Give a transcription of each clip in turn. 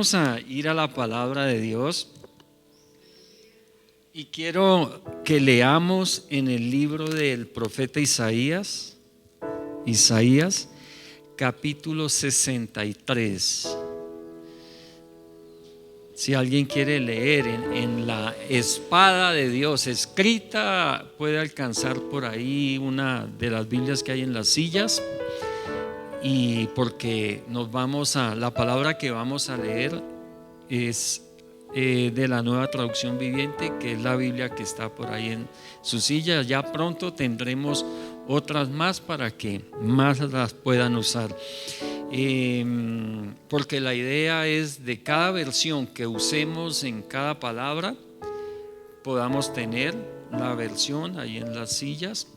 Vamos a ir a la palabra de Dios y quiero que leamos en el libro del profeta Isaías, capítulo 63. Si alguien quiere leer en la espada de Dios escrita, puede alcanzar por ahí una de las Biblias que hay en las sillas. Y porque la palabra que vamos a leer es de la Nueva Traducción Viviente, que es la Biblia que está por ahí en su silla. Ya pronto tendremos otras más para que más las puedan usar. Porque la idea es de cada versión que usemos en cada palabra, podamos tener la versión ahí en las sillas.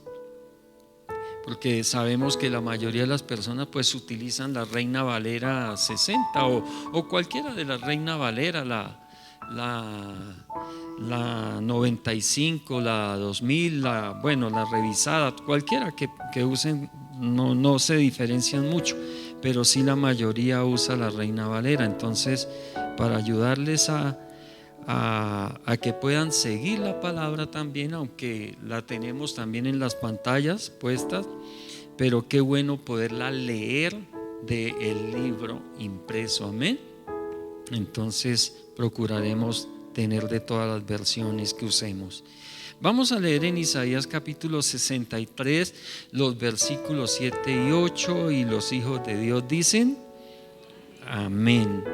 Porque sabemos que la mayoría de las personas pues utilizan la Reina Valera 60 o cualquiera de la Reina Valera, la 95, la 2000, la revisada, cualquiera que usen, no se diferencian mucho, pero sí la mayoría usa la Reina Valera. Entonces, para ayudarles a que puedan seguir la palabra también, aunque la tenemos también en las pantallas puestas, pero qué bueno poderla leer del libro impreso, amén. Entonces procuraremos tener de todas las versiones que usemos. Vamos a leer en Isaías capítulo 63 los versículos 7 y 8, y los hijos de Dios dicen amén.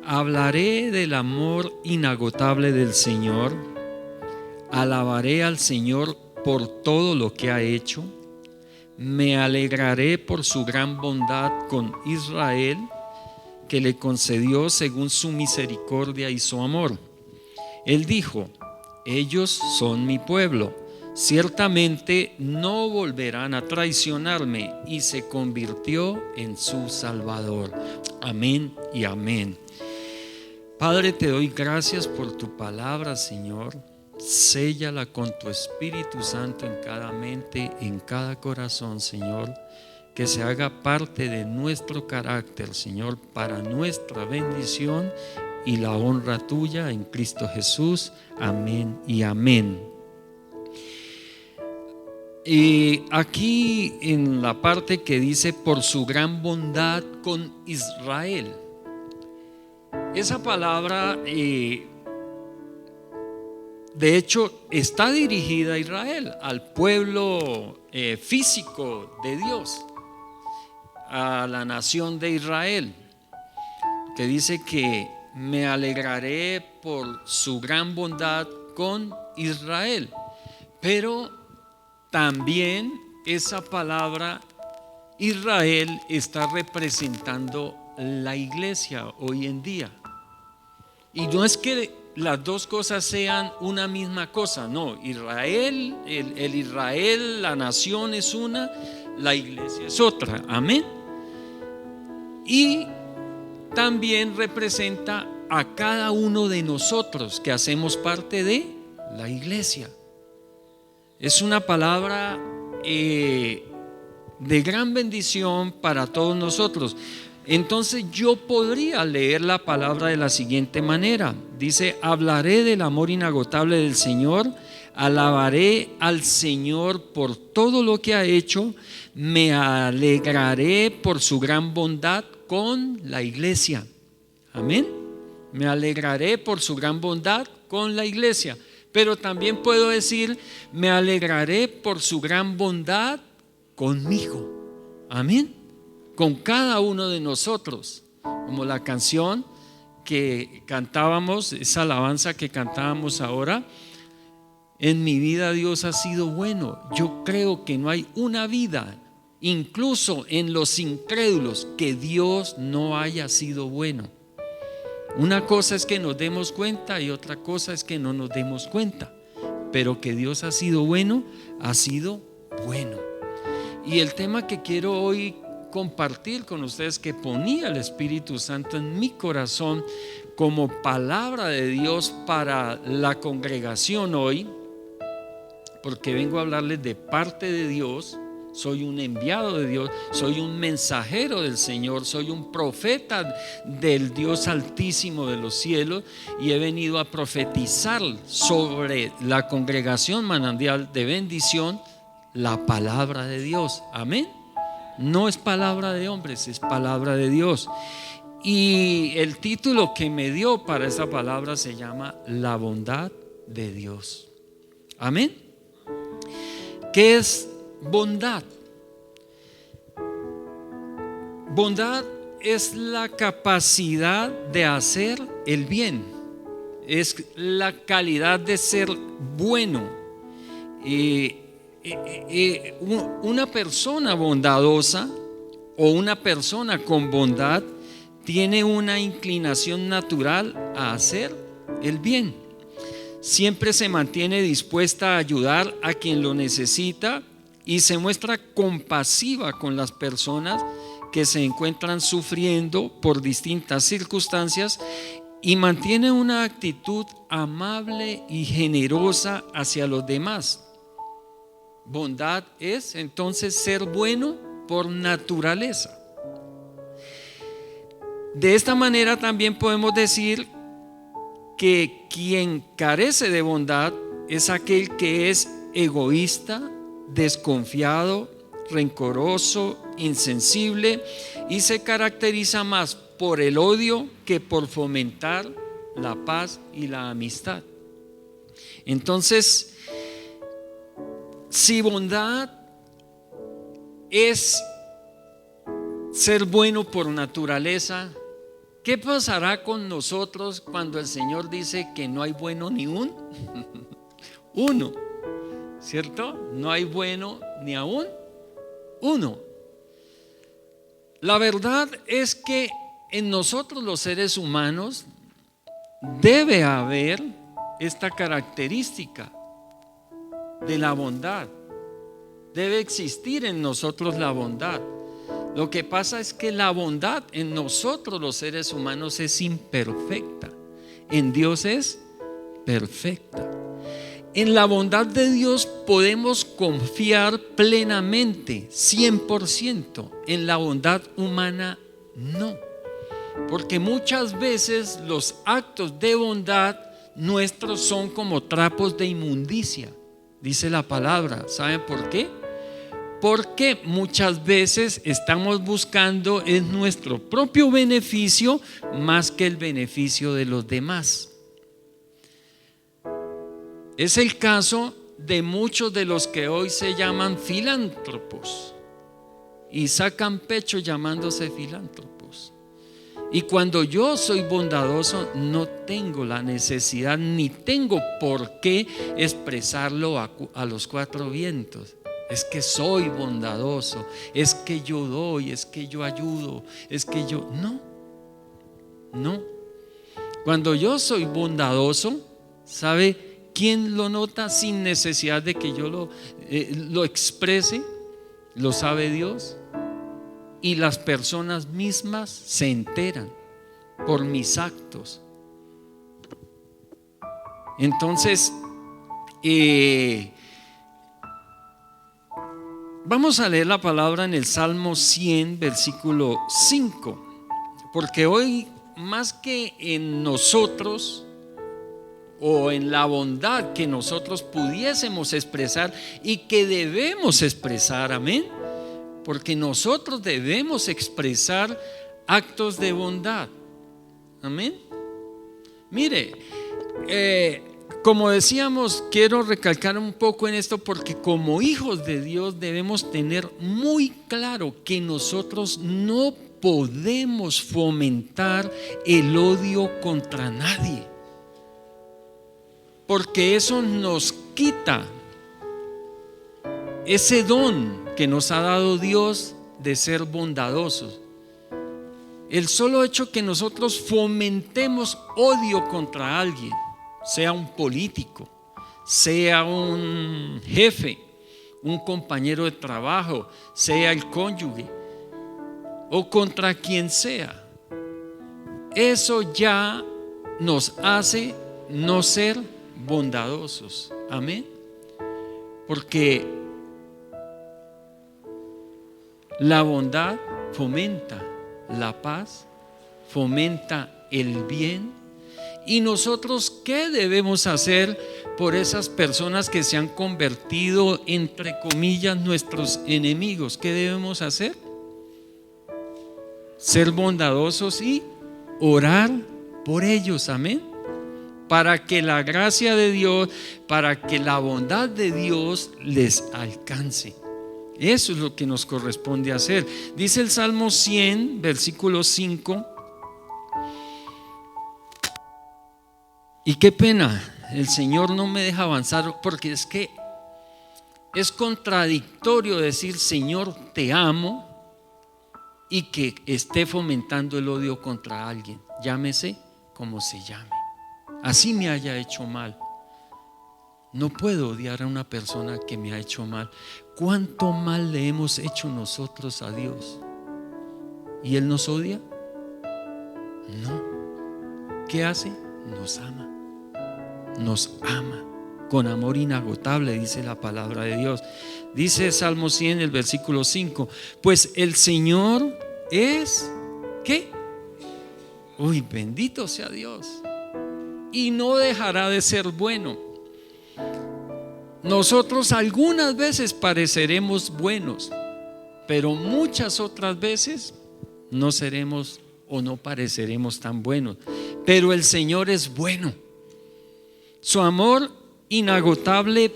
Hablaré del amor inagotable del Señor, alabaré al Señor por todo lo que ha hecho, me alegraré por su gran bondad con Israel, que le concedió según su misericordia y su amor. Él dijo: ellos son mi pueblo, ciertamente no volverán a traicionarme, y se convirtió en su Salvador. Amén y amén. Padre, te doy gracias por tu palabra, Señor. Séllala con tu Espíritu Santo en cada mente, en cada corazón, Señor. Que se haga parte de nuestro carácter, Señor, para nuestra bendición y la honra tuya en Cristo Jesús. Amén y amén. Y aquí en la parte que dice por su gran bondad con Israel, esa palabra de hecho está dirigida a Israel, al pueblo físico de Dios, a la nación de Israel, que dice que me alegraré por su gran bondad con Israel. Pero también esa palabra Israel está representando la iglesia hoy en día. Y no es que las dos cosas sean una misma cosa, no. Israel, el Israel, la nación es una, la iglesia es otra, amén. Y también representa a cada uno de nosotros que hacemos parte de la iglesia. Es una palabra de gran bendición para todos nosotros. Entonces yo podría leer la palabra de la siguiente manera. Dice: hablaré del amor inagotable del Señor, alabaré al Señor por todo lo que ha hecho, me alegraré por su gran bondad con la iglesia. Amén. Me alegraré por su gran bondad con la iglesia. Pero también puedo decir: me alegraré por su gran bondad conmigo. Amén. Con cada uno de nosotros, como la canción que cantábamos, esa alabanza que cantábamos ahora: en mi vida Dios ha sido bueno. Yo creo que no hay una vida, incluso en los incrédulos, que Dios no haya sido bueno. Una cosa es que nos demos cuenta y otra cosa es que no nos demos cuenta, pero que Dios ha sido bueno, ha sido bueno. Y el tema que quiero hoy compartir con ustedes, que ponía el Espíritu Santo en mi corazón como palabra de Dios para la congregación hoy, porque vengo a hablarles de parte de Dios, soy un enviado de Dios, soy un mensajero del Señor, soy un profeta del Dios Altísimo de los cielos y he venido a profetizar sobre la congregación Manantial de Bendición la palabra de Dios. Amén. No es palabra de hombres, es palabra de Dios. Y el título que me dio para esa palabra se llama La bondad de Dios. Amén. ¿Qué es bondad? Bondad es la capacidad de hacer el bien, es la calidad de ser bueno. Una persona bondadosa o una persona con bondad tiene una inclinación natural a hacer el bien. Siempre se mantiene dispuesta a ayudar a quien lo necesita y se muestra compasiva con las personas que se encuentran sufriendo por distintas circunstancias y mantiene una actitud amable y generosa hacia los demás. Bondad es entonces ser bueno por naturaleza. De esta manera también podemos decir que quien carece de bondad es aquel que es egoísta, desconfiado, rencoroso, insensible y se caracteriza más por el odio que por fomentar la paz y la amistad. Entonces, si bondad es ser bueno por naturaleza, ¿qué pasará con nosotros cuando el Señor dice que no hay bueno ni uno? ¿Cierto? No hay bueno ni aún uno. La verdad es que en nosotros los seres humanos debe haber esta característica de la bondad. Debe existir en nosotros la bondad. Lo que pasa es que la bondad en nosotros los seres humanos es imperfecta. En Dios es perfecta. En la bondad de Dios podemos confiar plenamente, 100%. En la bondad humana no. Porque muchas veces los actos de bondad nuestros son como trapos de inmundicia, dice la palabra. ¿Saben por qué? Porque muchas veces estamos buscando en nuestro propio beneficio más que el beneficio de los demás. Es el caso de muchos de los que hoy se llaman filántropos y sacan pecho llamándose filántropos. Y cuando yo soy bondadoso, no tengo la necesidad ni tengo por qué expresarlo a los cuatro vientos. Es que soy bondadoso, es que yo doy, es que yo ayudo, es que yo... No. Cuando yo soy bondadoso, ¿sabe quién lo nota sin necesidad de que yo lo exprese? Lo sabe Dios. Y las personas mismas se enteran por mis actos. Entonces, vamos a leer la palabra en el Salmo 100, versículo 5, porque hoy más que en nosotros o en la bondad que nosotros pudiésemos expresar y que debemos expresar, amén, porque nosotros debemos expresar actos de bondad, amén. Mire, como decíamos, quiero recalcar un poco en esto porque como hijos de Dios debemos tener muy claro que nosotros no podemos fomentar el odio contra nadie, porque eso nos quita ese don que nos ha dado Dios de ser bondadosos. El solo hecho que nosotros fomentemos odio contra alguien, sea un político, sea un jefe, un compañero de trabajo, sea el cónyuge o contra quien sea, eso ya nos hace no ser bondadosos, amén. Porque La bondad fomenta la paz, fomenta el bien. ¿Y nosotros qué debemos hacer por esas personas que se han convertido, entre comillas, nuestros enemigos? ¿Qué debemos hacer? Ser bondadosos y orar por ellos, amén. Para que la gracia de Dios, para que la bondad de Dios les alcance. Eso es lo que nos corresponde hacer. Dice el Salmo 100, versículo 5. Y qué pena, el Señor no me deja avanzar, porque es que es contradictorio decir Señor te amo y que esté fomentando el odio contra alguien, llámese como se llame, así me haya hecho mal. No puedo odiar a una persona que me ha hecho mal. ¿Cuánto mal le hemos hecho nosotros a Dios? ¿Y Él nos odia? No. ¿Qué hace? Nos ama. Nos ama con amor inagotable, dice la palabra de Dios. Dice Salmo 100, el versículo 5: pues el Señor es, ¿qué? Uy, bendito sea Dios. Y no dejará de ser bueno. Nosotros algunas veces pareceremos buenos, pero muchas otras veces no seremos o no pareceremos tan buenos. Pero el Señor es bueno. Su amor inagotable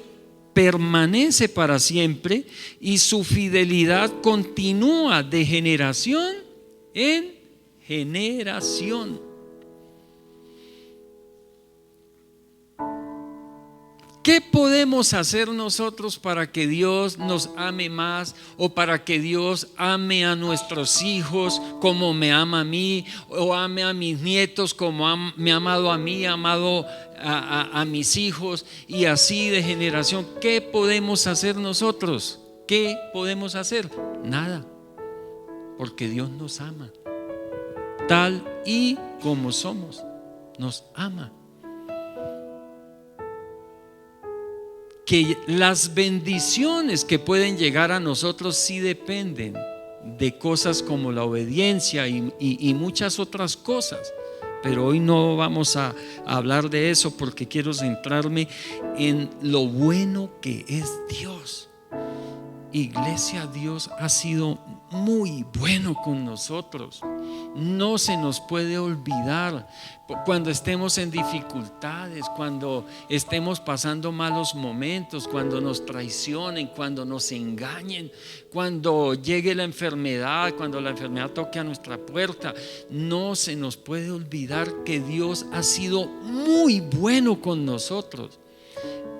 permanece para siempre y su fidelidad continúa de generación en generación. ¿Qué podemos hacer nosotros para que Dios nos ame más, o para que Dios ame a nuestros hijos como me ama a mí, o ame a mis nietos como me ha amado a mí, ha amado a mis hijos, y así de generación? ¿Qué podemos hacer nosotros? ¿Qué podemos hacer? Nada, porque Dios nos ama tal y como somos, nos ama. Que las bendiciones que pueden llegar a nosotros sí dependen de cosas como la obediencia y muchas otras cosas, pero hoy no vamos a hablar de eso, porque quiero centrarme en lo bueno que es Dios. Iglesia, Dios ha sido muy bueno con nosotros. No se nos puede olvidar cuando estemos en dificultades, cuando estemos pasando malos momentos, cuando nos traicionen, cuando nos engañen, cuando llegue la enfermedad, cuando la enfermedad toque a nuestra puerta. No se nos puede olvidar que Dios ha sido muy bueno con nosotros,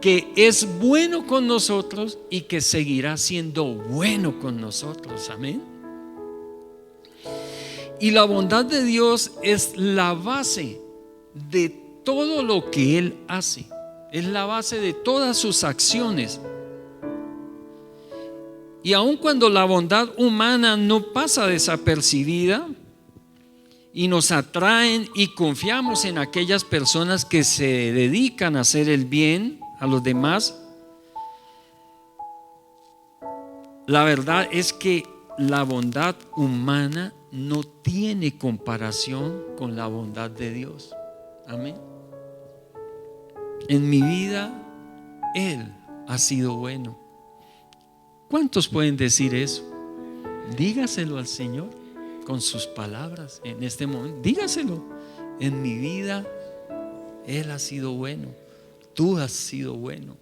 que es bueno con nosotros y que seguirá siendo bueno con nosotros. Amén. Y la bondad de Dios es la base de todo lo que Él hace, es la base de todas sus acciones. Y aun cuando la bondad humana no pasa desapercibida y nos atraen y confiamos en aquellas personas que se dedican a hacer el bien a los demás, la verdad es que la bondad humana no tiene comparación con la bondad de Dios. Amén. En mi vida Él ha sido bueno. ¿Cuántos pueden decir eso? Dígaselo al Señor con sus palabras en este momento. Dígaselo: en mi vida Él ha sido bueno. Tú has sido bueno.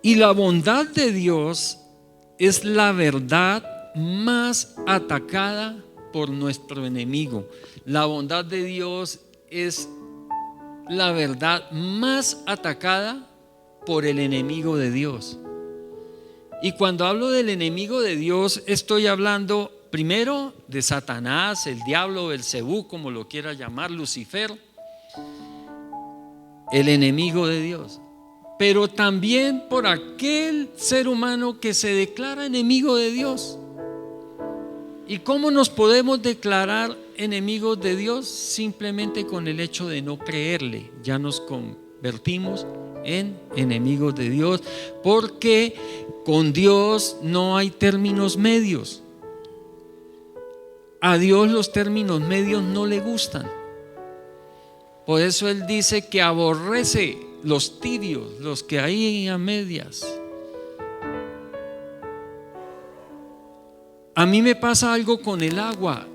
Y la bondad de Dios es la verdad más atacada por nuestro enemigo. La bondad de Dios es la verdad más atacada por el enemigo de Dios. Y cuando hablo del enemigo de Dios, estoy hablando primero de Satanás, el diablo, Belcebú, como lo quiera llamar, Lucifer, el enemigo de Dios. Pero también por aquel ser humano que se declara enemigo de Dios. ¿Y cómo nos podemos declarar enemigos de Dios? Simplemente con el hecho de no creerle. Ya nos convertimos en enemigos de Dios, porque con Dios no hay términos medios. A Dios los términos medios no le gustan. Por eso Él dice que aborrece los tibios, los que hay a medias. A mí me pasa algo con el agua.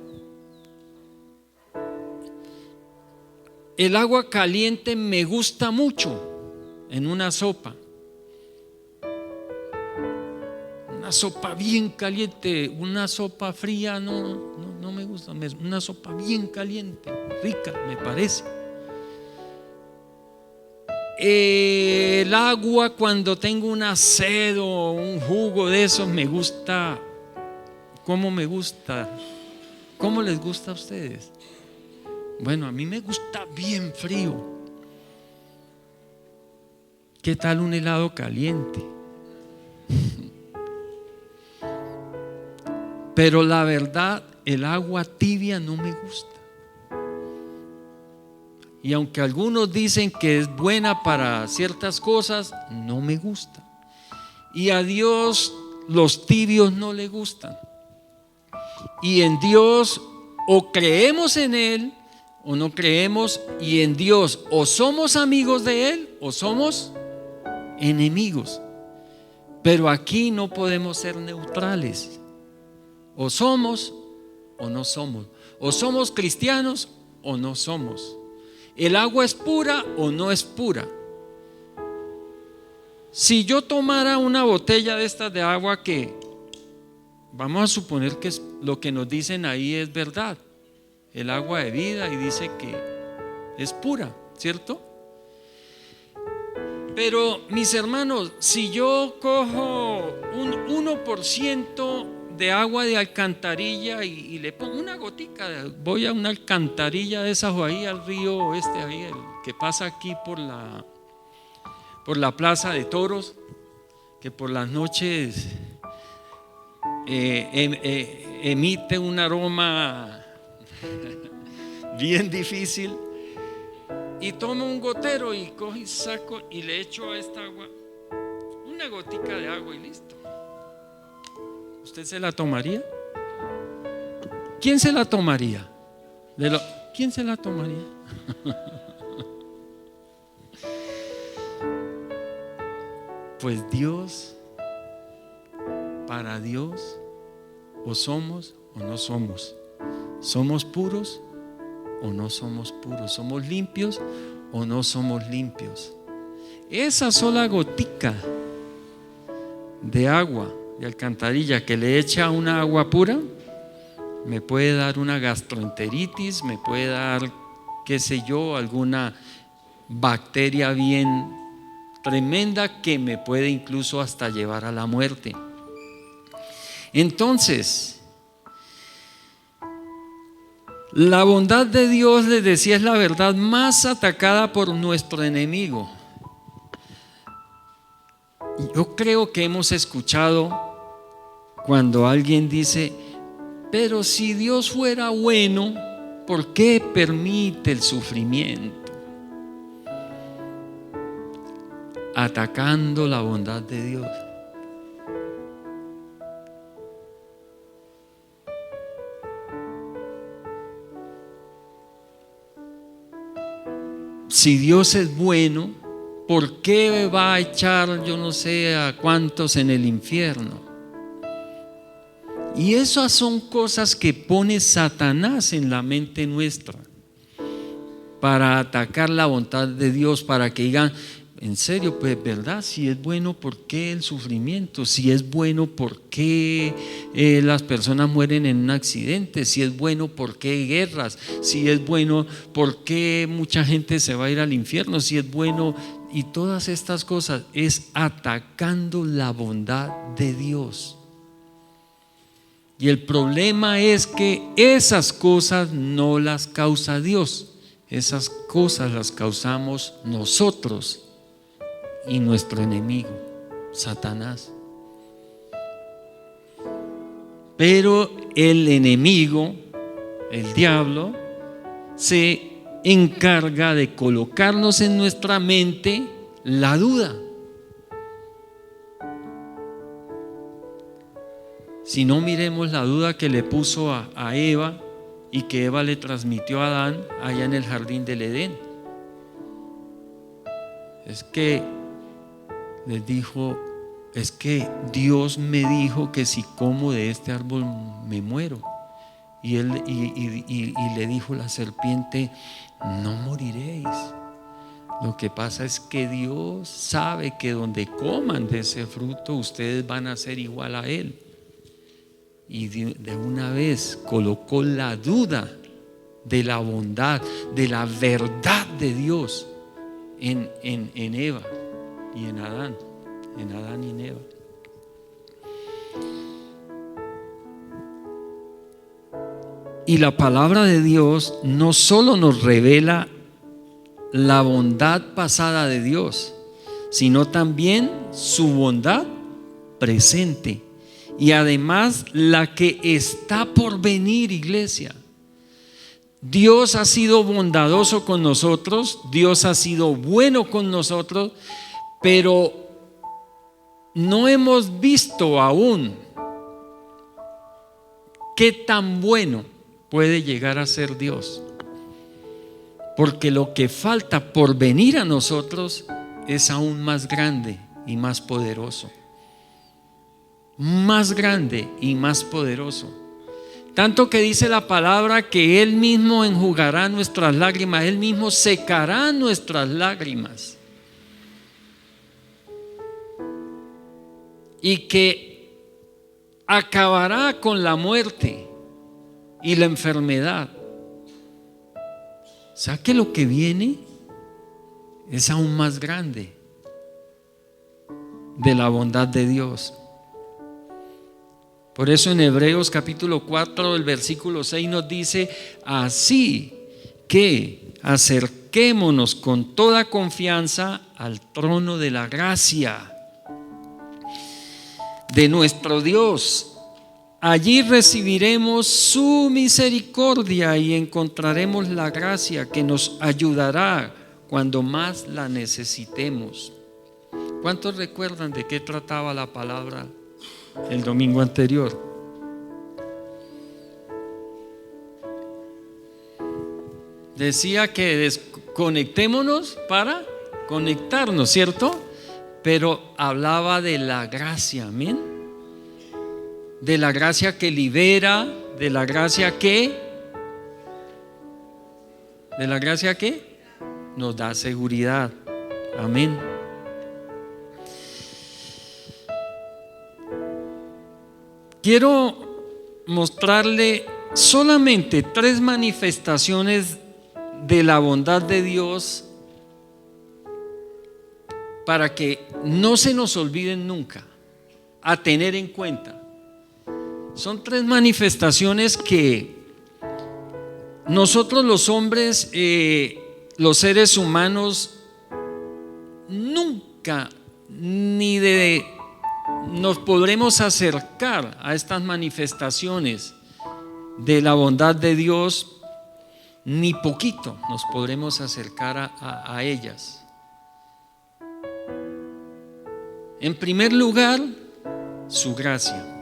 El agua caliente me gusta mucho en una sopa. Una sopa bien caliente, una sopa fría no me gusta. Una sopa bien caliente, rica, me parece. El agua cuando tengo una sed o un jugo de esos me gusta. ¿Cómo me gusta? ¿Cómo les gusta a ustedes? Bueno, a mí me gusta bien frío. ¿Qué tal un helado caliente? Pero la verdad, el agua tibia no me gusta. Y aunque algunos dicen que es buena para ciertas cosas, no me gusta. Y a Dios los tibios no le gustan. Y en Dios o creemos en Él o no creemos, y en Dios o somos amigos de Él o somos enemigos. Pero aquí no podemos ser neutrales. O somos o no somos. O somos cristianos o no somos. ¿El agua es pura o no es pura? Si yo tomara una botella de estas de agua, que vamos a suponer que lo que nos dicen ahí es verdad, el agua de vida, y dice que es pura, ¿cierto? Pero mis hermanos, si yo cojo un 1% de agua de alcantarilla y le pongo una gotica, voy a una alcantarilla de esas o ahí al río ahí, el que pasa aquí por la plaza de toros, que por las noches emite un aroma bien difícil, y tomo un gotero y cojo y saco y le echo a esta agua una gotica de agua y listo. ¿Usted se la tomaría? ¿Quién se la tomaría? ¿Quién se la tomaría? Pues Dios, para Dios, o somos o no somos. ¿Somos puros o no somos puros? ¿Somos limpios o no somos limpios? Esa sola gotica de agua de alcantarilla que le echa una agua pura me puede dar una gastroenteritis, me puede dar, qué sé yo, alguna bacteria bien tremenda que me puede incluso hasta llevar a la muerte. Entonces, la bondad de Dios, les decía, es la verdad más atacada por nuestro enemigo. Yo creo que hemos escuchado cuando alguien dice: pero si Dios fuera bueno, ¿por qué permite el sufrimiento? Atacando la bondad de Dios. Si Dios es bueno, ¿por qué va a echar yo no sé a cuántos en el infierno? Y esas son cosas que pone Satanás en la mente nuestra para atacar la bondad de Dios, para que digan: en serio, pues verdad, si es bueno, ¿por qué el sufrimiento? Si es bueno, ¿por qué las personas mueren en un accidente? Si es bueno, ¿por qué guerras? Si es bueno, ¿por qué mucha gente se va a ir al infierno? Si es bueno, y todas estas cosas es atacando la bondad de Dios. Y el problema es que esas cosas no las causa Dios, esas cosas las causamos nosotros y nuestro enemigo, Satanás. Pero el enemigo, el diablo, se encarga de colocarnos en nuestra mente la duda. Si no, miremos la duda que le puso a Eva y que Eva le transmitió a Adán allá en el jardín del Edén. Es que les dijo, es que Dios me dijo que si como de este árbol me muero. Y le dijo la serpiente, no moriréis. Lo que pasa es que Dios sabe que donde coman de ese fruto ustedes van a ser igual a Él. Y de una vez colocó la duda de la bondad, de la verdad de Dios en Eva y en Adán y en Eva. Y la palabra de Dios no solo nos revela la bondad pasada de Dios, sino también su bondad presente y además la que está por venir, iglesia. Dios ha sido bondadoso con nosotros, Dios ha sido bueno con nosotros, pero no hemos visto aún qué tan bueno puede llegar a ser Dios. Porque lo que falta por venir a nosotros es aún más grande y más poderoso. Más grande y más poderoso. Tanto que dice la palabra que Él mismo enjugará nuestras lágrimas, Él mismo secará nuestras lágrimas. Y que acabará con la muerte y la enfermedad. O sea que lo que viene es aún más grande de la bondad de Dios. Por eso en Hebreos capítulo 4, el versículo 6 nos dice: así que acerquémonos con toda confianza al trono de la gracia de nuestro Dios. Allí recibiremos su misericordia y encontraremos la gracia que nos ayudará cuando más la necesitemos. ¿Cuántos recuerdan de qué trataba la palabra el domingo anterior? Decía que desconectémonos para conectarnos, ¿cierto? Pero hablaba de la gracia, amén. De la gracia que libera, de la gracia que nos da seguridad. Amén. Quiero mostrarle solamente 3 manifestaciones de la bondad de Dios para que no se nos olviden nunca, a tener en cuenta. Son 3 manifestaciones que nosotros los hombres, los seres humanos, nunca nos podremos acercar a estas manifestaciones de la bondad de Dios, ni poquito nos podremos acercar a ellas. En primer lugar, su gracia.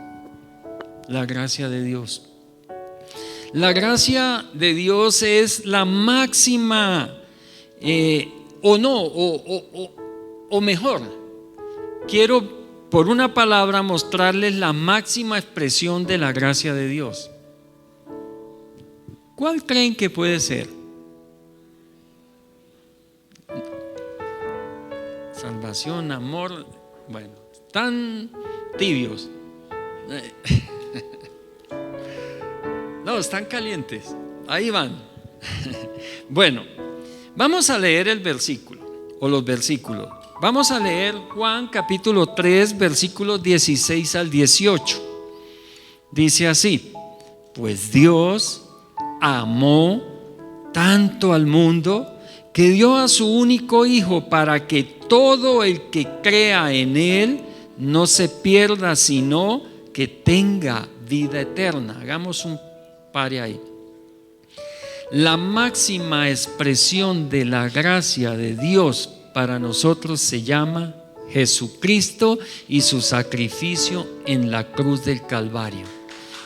La gracia de Dios. La gracia de Dios es la máxima, o mejor, quiero por una palabra mostrarles la máxima expresión de la gracia de Dios. ¿Cuál creen que puede ser? Salvación, amor, bueno, están tibios. No, están calientes. Ahí van. Bueno, vamos a leer el versículo o los versículos. Vamos a leer Juan capítulo 3, versículos 16 al 18. Dice así: pues Dios amó tanto al mundo que dio a su único Hijo para que todo el que crea en Él no se pierda, sino que tenga vida eterna. Hagamos un pare ahí. La máxima expresión de la gracia de Dios para nosotros se llama Jesucristo y su sacrificio en la cruz del Calvario.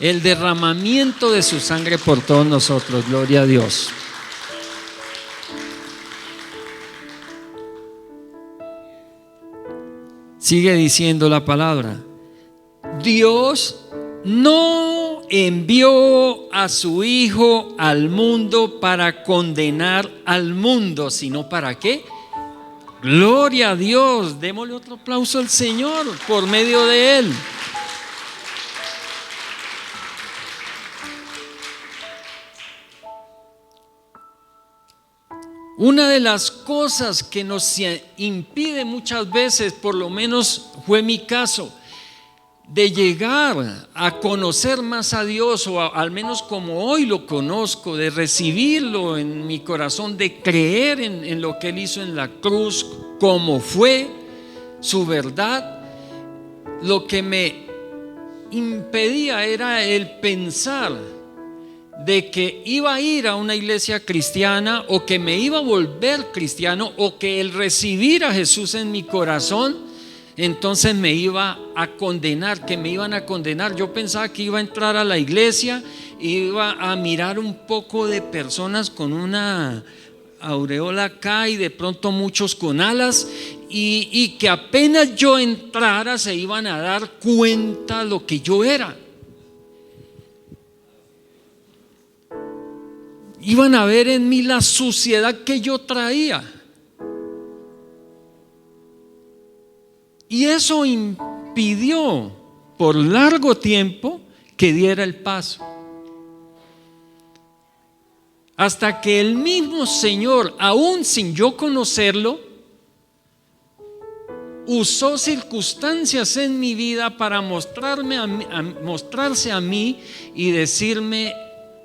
El derramamiento de su sangre por todos nosotros. Gloria a Dios. Sigue diciendo la palabra: Dios no envió a su Hijo al mundo para condenar al mundo, sino ¿para qué? Gloria a Dios. Démosle otro aplauso al Señor por medio de Él. Una de las cosas que nos impide muchas veces, por lo menos fue mi caso, de llegar a conocer más a Dios, o al menos como hoy lo conozco, de recibirlo en mi corazón, de creer en lo que Él hizo en la cruz, como fue su verdad, lo que me impedía era el pensar de que iba a ir a una iglesia cristiana, o que me iba a volver cristiano, o que el recibir a Jesús en mi corazón entonces me iba a condenar, que me iban a condenar. Yo pensaba que iba a entrar a la iglesia, iba a mirar un poco de personas con una aureola acá y de pronto muchos con alas, y que apenas yo entrara se iban a dar cuenta lo que yo era. Iban a ver en mí la suciedad que yo traía. Y eso impidió por largo tiempo que diera el paso. Hasta que el mismo Señor, aún sin yo conocerlo, usó circunstancias en mi vida para mostrarse a mí y decirme: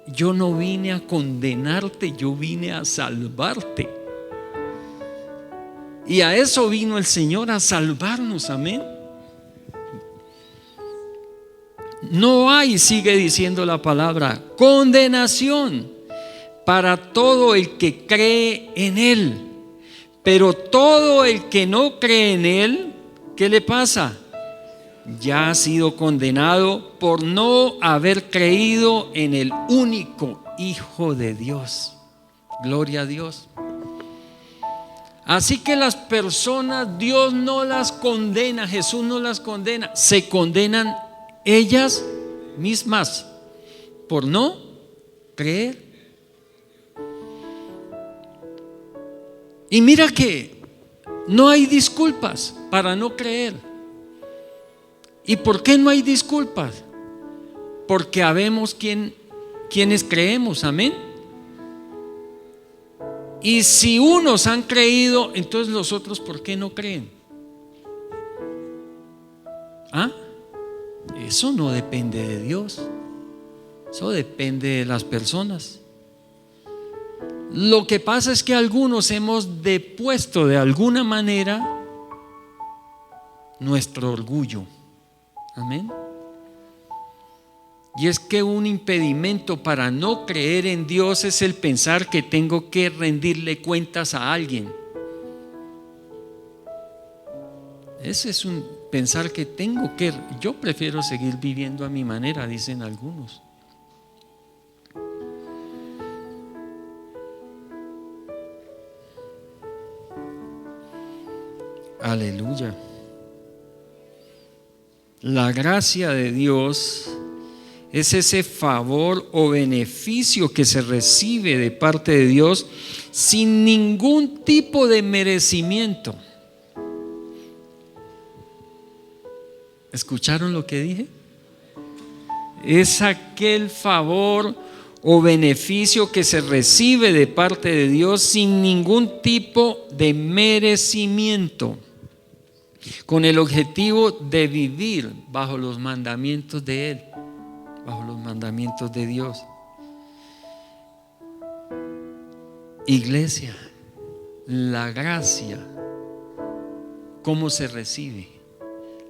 yo no vine a condenarte, yo vine a salvarte. Y a eso vino el Señor, a salvarnos, amén. No hay, sigue diciendo la palabra, condenación para todo el que cree en Él. Pero todo el que no cree en Él, ¿qué le pasa? Ya ha sido condenado por no haber creído en el único Hijo de Dios. Gloria a Dios. Así que las personas, Dios no las condena, Jesús no las condena, se condenan ellas mismas por no creer. Y mira que no hay disculpas para no creer. ¿Y por qué no hay disculpas? Porque habemos quienes creemos, amén. Y si unos han creído, entonces los otros, ¿por qué no creen? ¿Ah? Eso no depende de Dios, eso depende de las personas. Lo que pasa es que algunos hemos depuesto de alguna manera nuestro orgullo. Amén. Y es que un impedimento para no creer en Dios es el pensar que tengo que rendirle cuentas a alguien. Ese es un pensar que yo prefiero seguir viviendo a mi manera, dicen algunos. Aleluya. La gracia de Dios es ese favor o beneficio que se recibe de parte de Dios sin ningún tipo de merecimiento. ¿Escucharon lo que dije? Es aquel favor o beneficio que se recibe de parte de Dios sin ningún tipo de merecimiento, con el objetivo de vivir bajo los mandamientos de Él, bajo los mandamientos de Dios. Iglesia, la gracia, ¿cómo se recibe?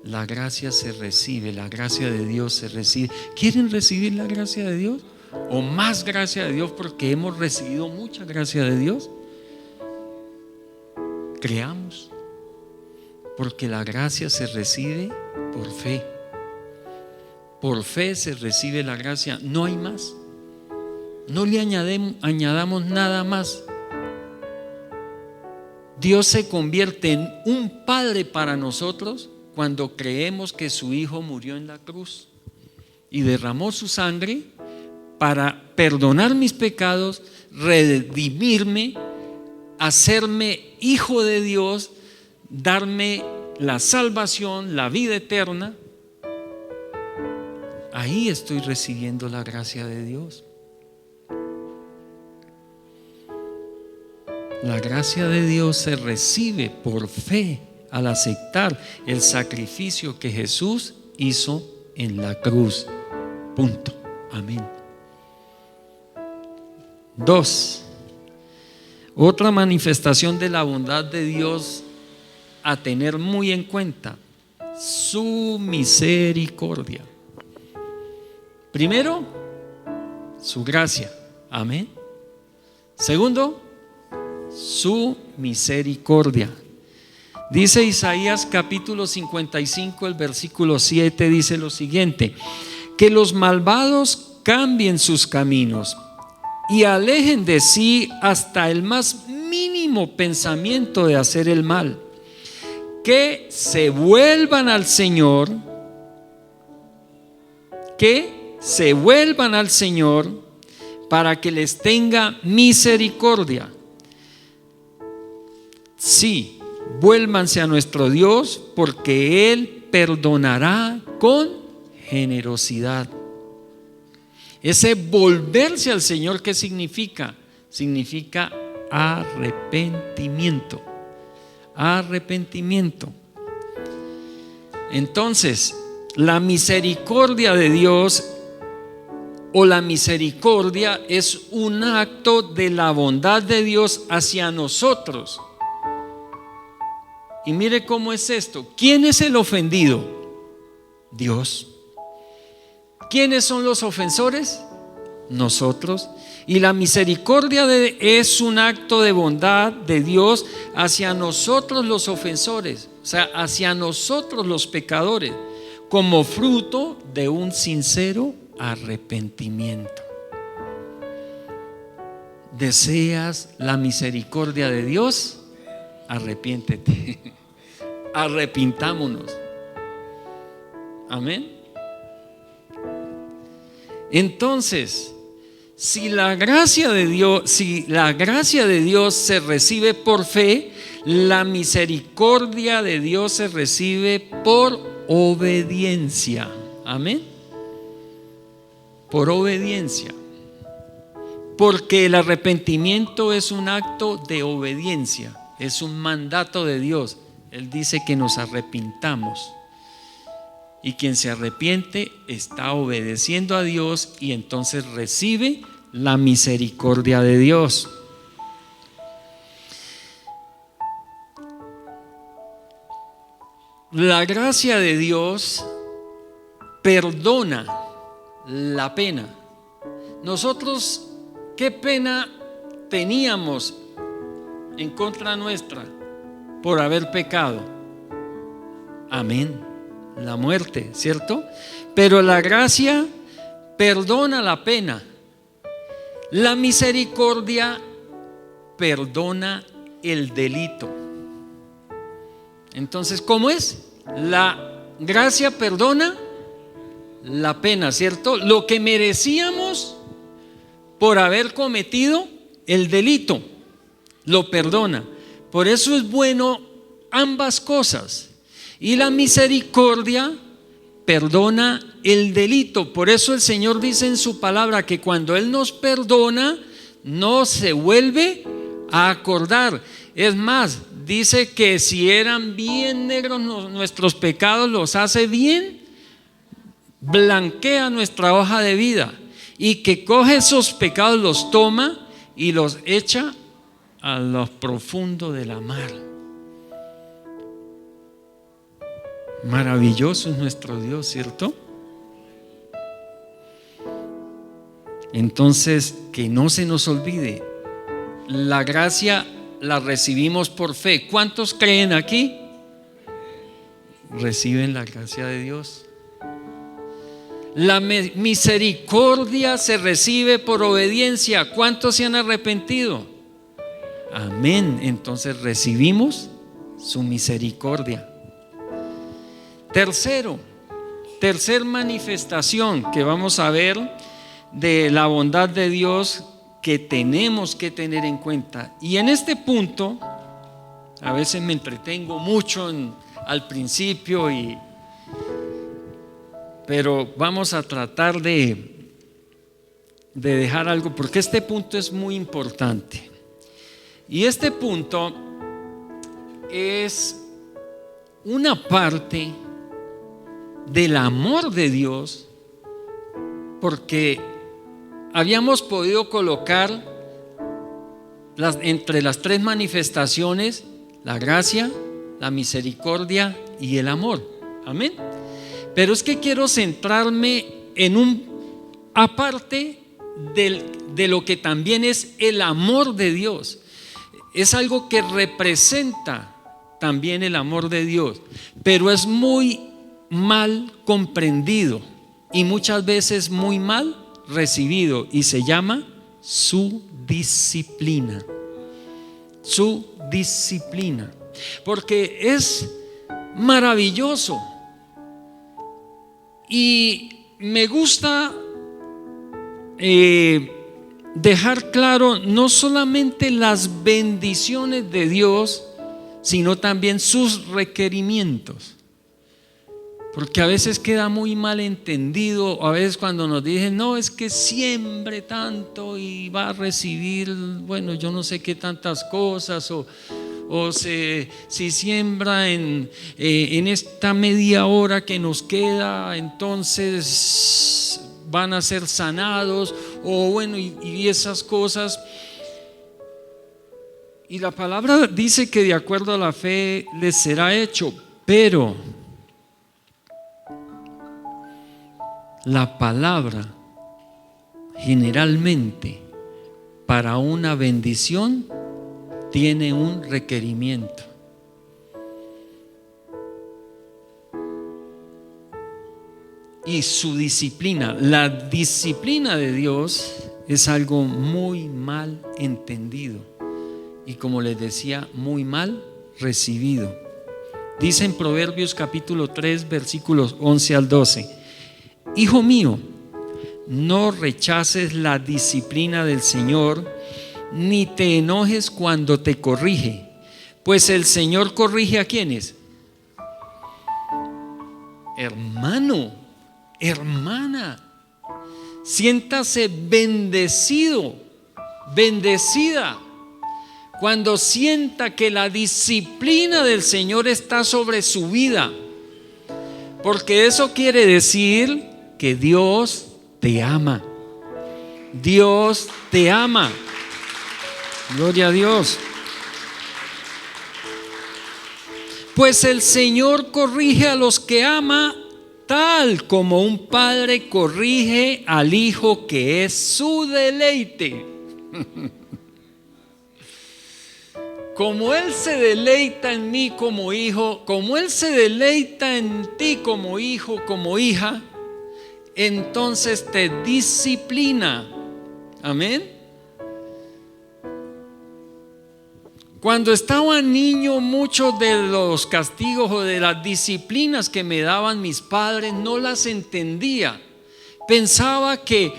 La gracia se recibe, la gracia de Dios se recibe. ¿Quieren recibir la gracia de Dios? ¿O más gracia de Dios? Porque hemos recibido mucha gracia de Dios. creamos, porque la gracia se recibe por fe. Por fe se recibe la gracia, no hay más. No le añadamos nada más. Dios se convierte en un padre para nosotros cuando creemos que su Hijo murió en la cruz y derramó su sangre para perdonar mis pecados, redimirme, hacerme hijo de Dios, darme la salvación, la vida eterna. Ahí estoy recibiendo la gracia de Dios. La gracia de Dios se recibe por fe al aceptar el sacrificio que Jesús hizo en la cruz. Punto. Amén. 2. Otra manifestación de la bondad de Dios a tener muy en cuenta: su misericordia. Primero, su gracia. Amén. Segundo, su misericordia. Dice Isaías capítulo 55, el versículo 7, dice lo siguiente: que los malvados cambien sus caminos y alejen de sí hasta el más mínimo pensamiento de hacer el mal, que se vuelvan al Señor, para que les tenga misericordia. Sí, vuélvanse a nuestro Dios, porque Él perdonará con generosidad. Ese volverse al Señor, ¿qué significa? Significa arrepentimiento. Arrepentimiento. Entonces, la misericordia de Dios o la misericordia es un acto de la bondad de Dios hacia nosotros. Y mire cómo es esto. ¿Quién es el ofendido? Dios. ¿Quiénes son los ofensores? Nosotros. Y la misericordia es un acto de bondad de Dios hacia nosotros los ofensores, o sea, hacia nosotros los pecadores, como fruto de un sincero arrepentimiento. ¿Deseas la misericordia de Dios? Arrepiéntete. Arrepintámonos. Amén. Entonces, si la gracia de Dios se recibe por fe, la misericordia de Dios se recibe por obediencia. Amén. Por obediencia. Porque el arrepentimiento es un acto de obediencia, es un mandato de Dios. Él dice que nos arrepintamos. Y quien se arrepiente está obedeciendo a Dios y entonces recibe la misericordia de Dios. La gracia de Dios perdona la pena. Nosotros, ¿qué pena teníamos en contra nuestra por haber pecado? Amén. La muerte, ¿cierto? Pero la gracia perdona la pena. La misericordia perdona el delito. Entonces, ¿cómo es? La gracia perdona la pena, ¿cierto? Lo que merecíamos por haber cometido el delito, lo perdona. Por eso es bueno ambas cosas. Y la misericordia perdona el delito. Por eso el Señor dice en su palabra que cuando Él nos perdona, no se vuelve a acordar. Es más, dice que si eran bien negros nuestros pecados, los hace bien, blanquea nuestra hoja de vida, y que coge esos pecados, los toma y los echa a lo profundo de la mar. Maravilloso es nuestro Dios, ¿cierto? Entonces, que no se nos olvide, la gracia la recibimos por fe. ¿Cuántos creen aquí? Reciben la gracia de Dios. La misericordia se recibe por obediencia. ¿Cuántos se han arrepentido? Amén. Entonces recibimos su misericordia. Tercer manifestación que vamos a ver de la bondad de Dios que tenemos que tener en cuenta. Y en este punto, a veces me entretengo mucho al principio, pero vamos a tratar de dejar algo, porque este punto es muy importante. Y este punto es una parte del amor de Dios, porque habíamos podido colocar entre las tres manifestaciones la gracia, la misericordia y el amor. Amén. Pero es que quiero centrarme en un aparte de lo que también es el amor de Dios. Es algo que representa también el amor de Dios, pero es muy mal comprendido y muchas veces muy mal recibido, y se llama su disciplina. Su disciplina, porque es maravilloso y me gusta dejar claro no solamente las bendiciones de Dios, sino también sus requerimientos. Porque a veces queda muy mal entendido, a veces cuando nos dicen, no, es que siembre tanto y va a recibir, bueno, yo no sé qué tantas cosas, o si siembra en esta media hora que nos queda, entonces van a ser sanados, o bueno, y esas cosas. Y la palabra dice que de acuerdo a la fe les será hecho, pero la palabra generalmente para una bendición tiene un requerimiento. Y su disciplina, la disciplina de Dios es algo muy mal entendido y, como les decía, muy mal recibido. Dice en Proverbios capítulo 3 versículos 11 al 12: Hijo mío, no rechaces la disciplina del Señor, ni te enojes cuando te corrige, pues el Señor corrige ¿a quiénes? Hermano, hermana, siéntase bendecido, bendecida, cuando sienta que la disciplina del Señor está sobre su vida, porque eso quiere decir que Dios te ama. Dios te ama. Gloria a Dios. Pues el Señor corrige a los que ama, tal como un padre corrige al hijo que es su deleite. Como Él se deleita en mí como hijo, como Él se deleita en ti como hijo, como hija, entonces te disciplina. Amén. Cuando estaba niño, muchos de los castigos o de las disciplinas que me daban mis padres no las entendía. Pensaba que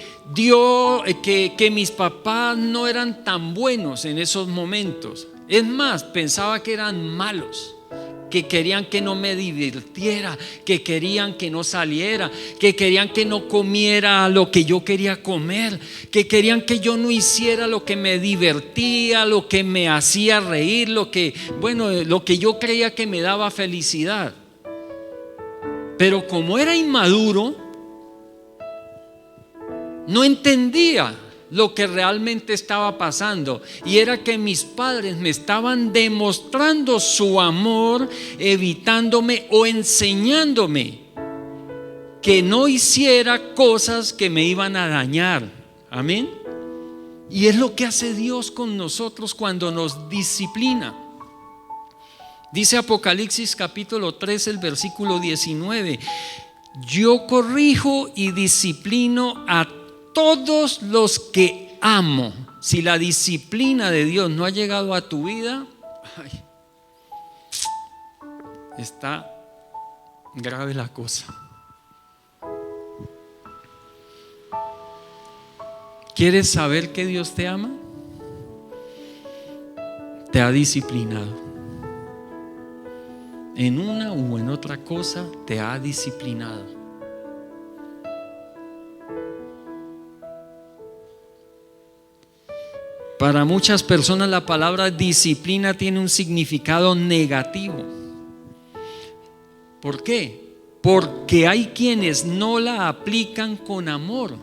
mis papás no eran tan buenos en esos momentos. Es más, pensaba que eran malos, que querían que no me divirtiera, que querían que no saliera, que querían que no comiera lo que yo quería comer, que querían que yo no hiciera lo que me divertía, lo que me hacía reír, lo que yo creía que me daba felicidad. Pero como era inmaduro, no entendía lo que realmente estaba pasando, y era que mis padres me estaban demostrando su amor, evitándome o enseñándome que no hiciera cosas que me iban a dañar. Amén. Y es lo que hace Dios con nosotros cuando nos disciplina. Dice Apocalipsis capítulo 3, el versículo 19: yo corrijo y disciplino a todos los que amo. Si la disciplina de Dios no ha llegado a tu vida, está grave la cosa. ¿Quieres saber que Dios te ama? Te ha disciplinado. En una u en otra cosa te ha disciplinado. Para muchas personas la palabra disciplina tiene un significado negativo. ¿Por qué? Porque hay quienes no la aplican con amor,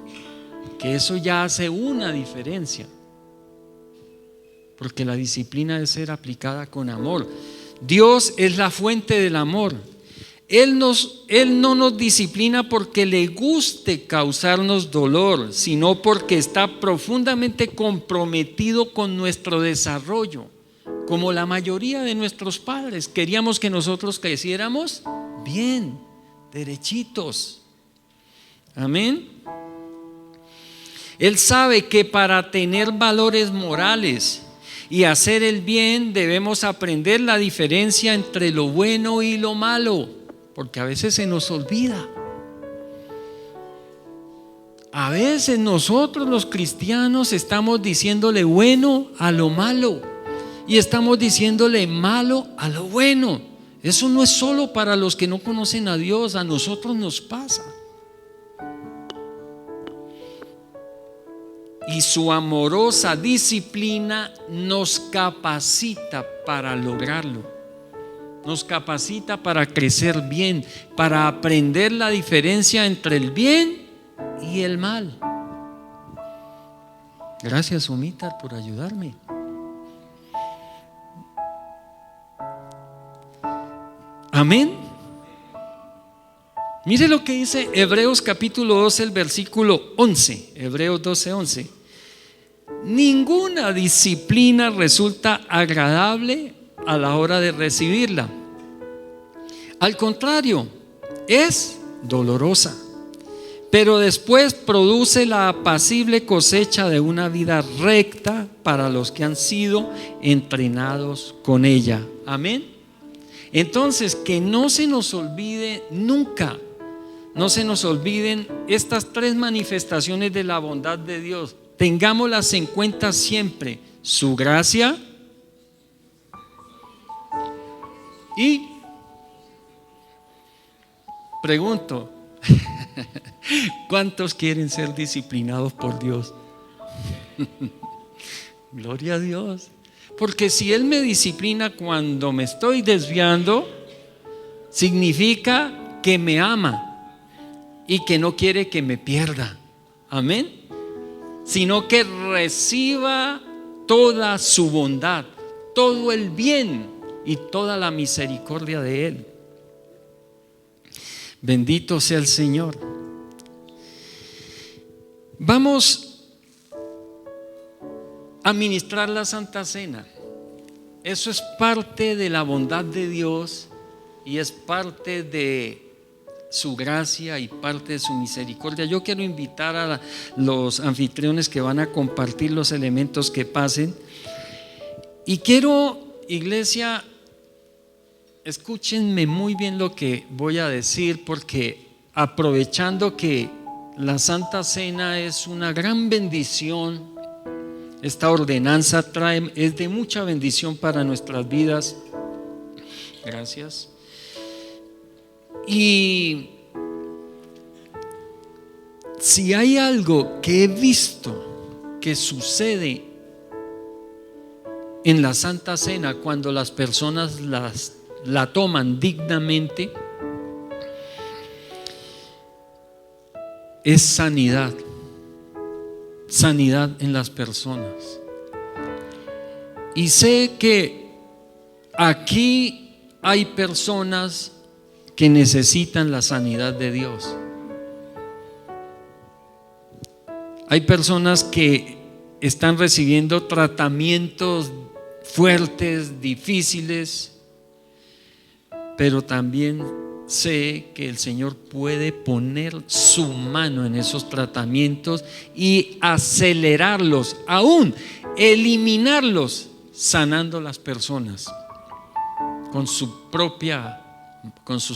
que eso ya hace una diferencia. Porque la disciplina debe ser aplicada con amor. Dios es la fuente del amor. Él no nos disciplina porque le guste causarnos dolor, sino porque está profundamente comprometido con nuestro desarrollo. Como la mayoría de nuestros padres, queríamos que nosotros creciéramos bien, derechitos. Amén. Él sabe que para tener valores morales y hacer el bien debemos aprender la diferencia entre lo bueno y lo malo, porque a veces se nos olvida. A veces nosotros los cristianos estamos diciéndole bueno a lo malo y estamos diciéndole malo a lo bueno. Eso no es solo para los que no conocen a Dios, a nosotros nos pasa. Y su amorosa disciplina nos capacita para lograrlo. Nos capacita para crecer bien, para aprender la diferencia entre el bien y el mal. Gracias, Omitar, por ayudarme. Amén. Mire lo que dice Hebreos capítulo 12, el versículo 11. Hebreos 12, 11. Ninguna disciplina resulta agradable a la hora de recibirla. Al contrario, es dolorosa, pero después produce la apacible cosecha de una vida recta para los que han sido entrenados con ella. Amén. Entonces, que no se nos olvide nunca, no se nos olviden estas tres manifestaciones de la bondad de Dios. Tengámoslas en cuenta siempre: su gracia y, pregunto, ¿cuántos quieren ser disciplinados por Dios? Gloria a Dios. Porque si Él me disciplina cuando me estoy desviando, significa que me ama y que no quiere que me pierda. Amén. Sino que reciba toda su bondad, todo el bien y toda la misericordia de Él. Bendito sea el Señor. Vamos a ministrar la Santa Cena. Eso es parte de la bondad de Dios y es parte de su gracia y parte de su misericordia. Yo quiero invitar a los anfitriones que van a compartir los elementos que pasen. Y quiero, iglesia, escúchenme muy bien lo que voy a decir, porque aprovechando que la Santa Cena es una gran bendición, esta ordenanza es de mucha bendición para nuestras vidas. Gracias. Y si hay algo que he visto que sucede en la Santa Cena cuando las personas la toman dignamente, es sanidad. Sanidad en las personas. Y sé que aquí hay personas que necesitan la sanidad de Dios. Hay personas que están recibiendo tratamientos fuertes, difíciles, pero también sé que el Señor puede poner su mano en esos tratamientos y acelerarlos, aún eliminarlos, sanando las personas con sus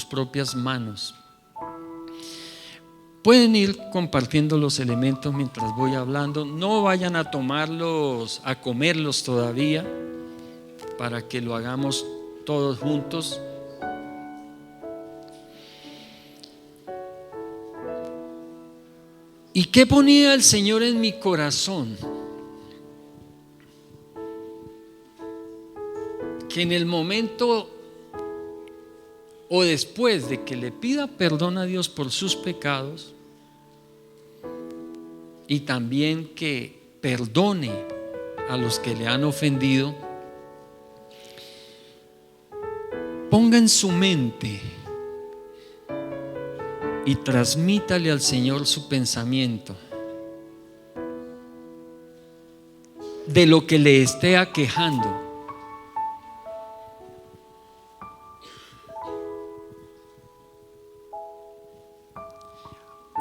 propias manos. Pueden ir compartiendo los elementos mientras voy hablando. No vayan a tomarlos, a comerlos todavía, para que lo hagamos todos juntos. ¿Y qué ponía el Señor en mi corazón? Que en el momento o después de que le pida perdón a Dios por sus pecados y también que perdone a los que le han ofendido, ponga en su mente y transmítale al Señor su pensamiento de lo que le esté aquejando.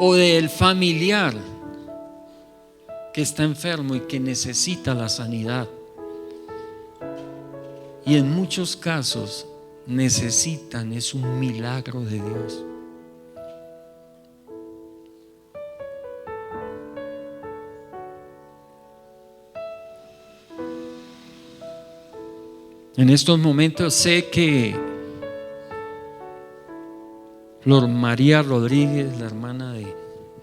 O del familiar que está enfermo y que necesita la sanidad. Y en muchos casos necesitan es un milagro de Dios. En estos momentos sé que Flor María Rodríguez, la hermana de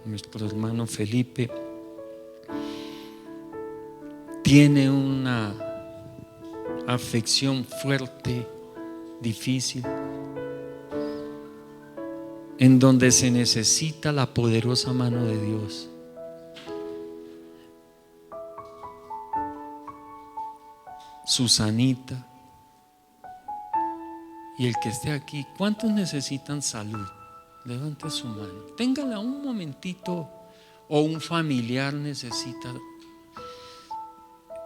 nuestro hermano Felipe, tiene una afección fuerte, difícil, en donde se necesita la poderosa mano de Dios. Susanita y el que esté aquí, ¿cuántos necesitan salud? Levante su mano. Téngala un momentito. O un familiar necesita.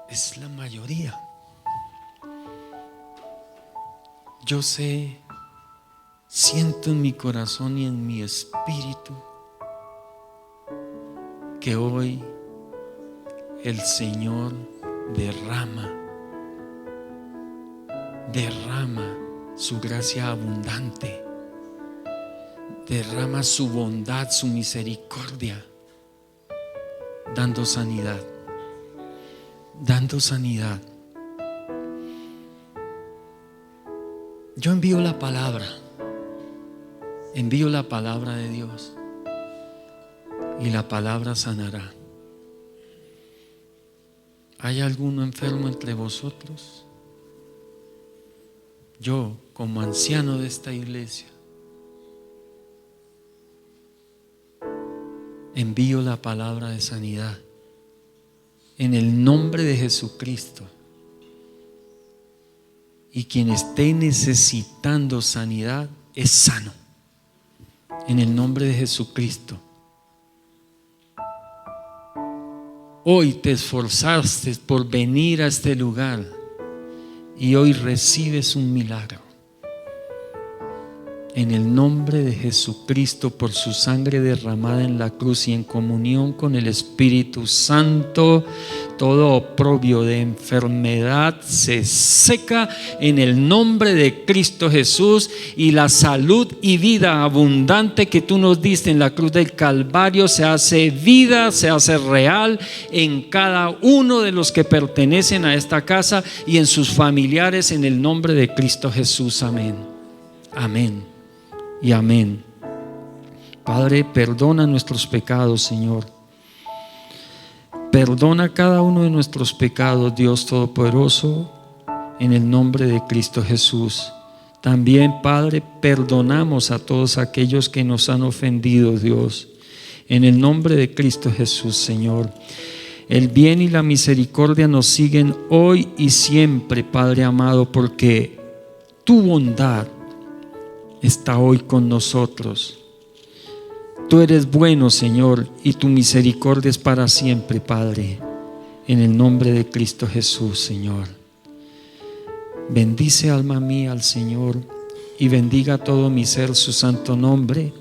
Es la mayoría. Yo sé, siento en mi corazón y en mi espíritu que hoy el Señor derrama su gracia abundante, derrama su bondad, su misericordia, dando sanidad. Yo envío la palabra de Dios, y la palabra sanará. ¿Hay alguno enfermo entre vosotros? Yo, como anciano de esta iglesia, envío la palabra de sanidad en el nombre de Jesucristo. Y quien esté necesitando sanidad es sano en el nombre de Jesucristo. Hoy te esforzaste por venir a este lugar y hoy recibes un milagro en el nombre de Jesucristo, por su sangre derramada en la cruz y en comunión con el Espíritu Santo. Todo oprobio de enfermedad se seca en el nombre de Cristo Jesús, y la salud y vida abundante que tú nos diste en la cruz del Calvario se hace vida, se hace real en cada uno de los que pertenecen a esta casa y en sus familiares, en el nombre de Cristo Jesús. Amén. Amén y amén. Padre, perdona nuestros pecados, Señor. Perdona cada uno de nuestros pecados, Dios Todopoderoso, en el nombre de Cristo Jesús. También, Padre, perdonamos a todos aquellos que nos han ofendido, Dios, en el nombre de Cristo Jesús, Señor. El bien y la misericordia nos siguen hoy y siempre, Padre amado, porque tu bondad está hoy con nosotros. Tú eres bueno, Señor, y tu misericordia es para siempre, Padre. en el nombre de Cristo Jesús, Señor. Bendice, alma mía, al Señor, y bendiga todo mi ser su santo nombre.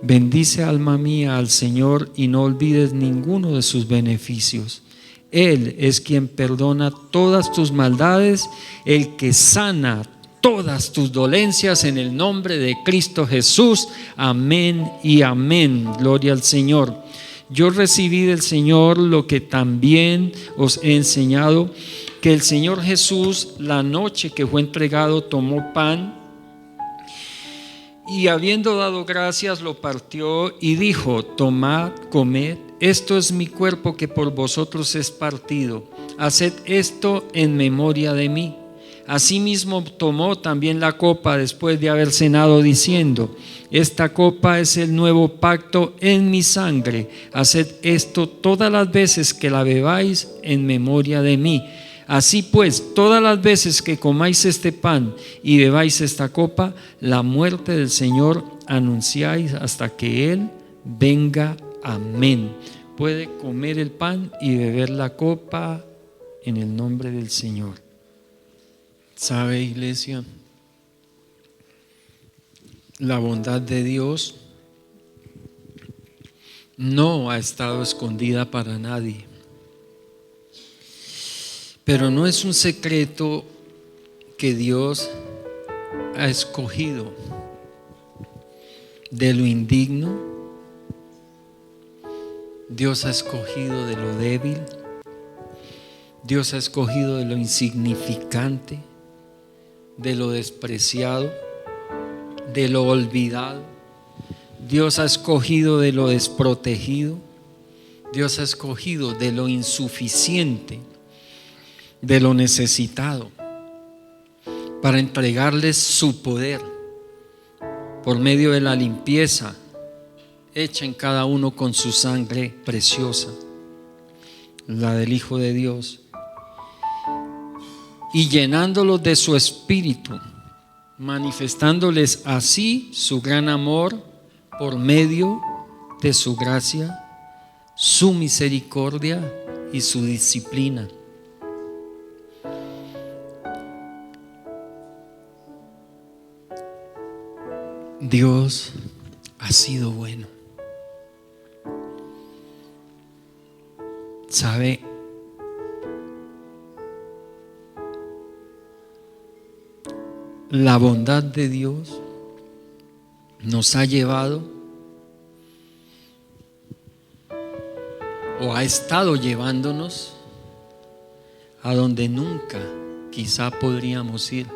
Bendice, alma mía, al Señor, y no olvides ninguno de sus beneficios. Él es quien perdona todas tus maldades, el que sana todas tus dolencias, en el nombre de Cristo Jesús. Amén y amén. Gloria al Señor. Yo recibí del Señor lo que también os he enseñado, que el Señor Jesús, la noche que fue entregado, tomó pan y, habiendo dado gracias, lo partió y dijo: tomad, comed, esto es mi cuerpo que por vosotros es partido, haced esto en memoria de mí. Asimismo tomó también la copa después de haber cenado, diciendo: esta copa es el nuevo pacto en mi sangre, haced esto todas las veces que la bebáis en memoria de mí. Así pues, todas las veces que comáis este pan y bebáis esta copa, la muerte del Señor anunciáis hasta que Él venga. Amén. Puede comer el pan y beber la copa en el nombre del Señor. ¿Sabe, iglesia? La bondad de Dios no ha estado escondida para nadie. Pero no es un secreto que Dios ha escogido de lo indigno. Dios ha escogido de lo débil. Dios ha escogido de lo insignificante, de lo despreciado, de lo olvidado. Dios ha escogido de lo desprotegido. Dios ha escogido de lo insuficiente, de lo necesitado, para entregarles su poder por medio de la limpieza hecha en cada uno con su sangre preciosa, la del Hijo de Dios, y llenándolos de su espíritu, manifestándoles así su gran amor por medio de su gracia, su misericordia y su disciplina. Dios ha sido bueno. ¿Sabe? La bondad de Dios nos ha llevado o ha estado llevándonos a donde nunca quizá podríamos ir.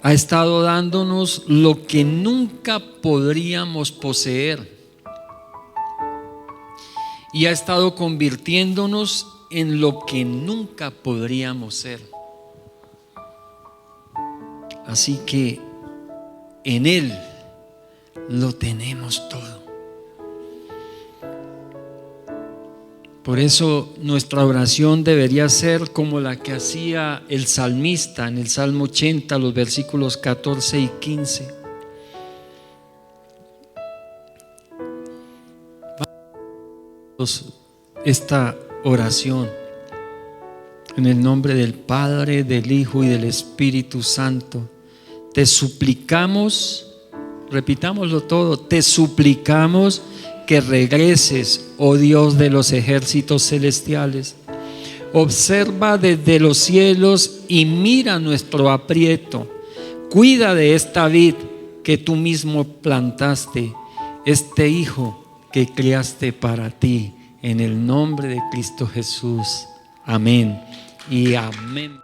Ha estado dándonos lo que nunca podríamos poseer y ha estado convirtiéndonos en lo que nunca podríamos ser. Así que en Él lo tenemos todo. Por eso nuestra oración debería ser como la que hacía el salmista en el Salmo 80, los versículos 14 y 15. Esta oración en el nombre del Padre, del Hijo y del Espíritu Santo. Te suplicamos, repitámoslo todo, te suplicamos que regreses, oh Dios de los ejércitos celestiales. Observa desde los cielos y mira nuestro aprieto. Cuida de esta vid que tú mismo plantaste, este hijo que criaste para ti, en el nombre de Cristo Jesús. Amén y amén.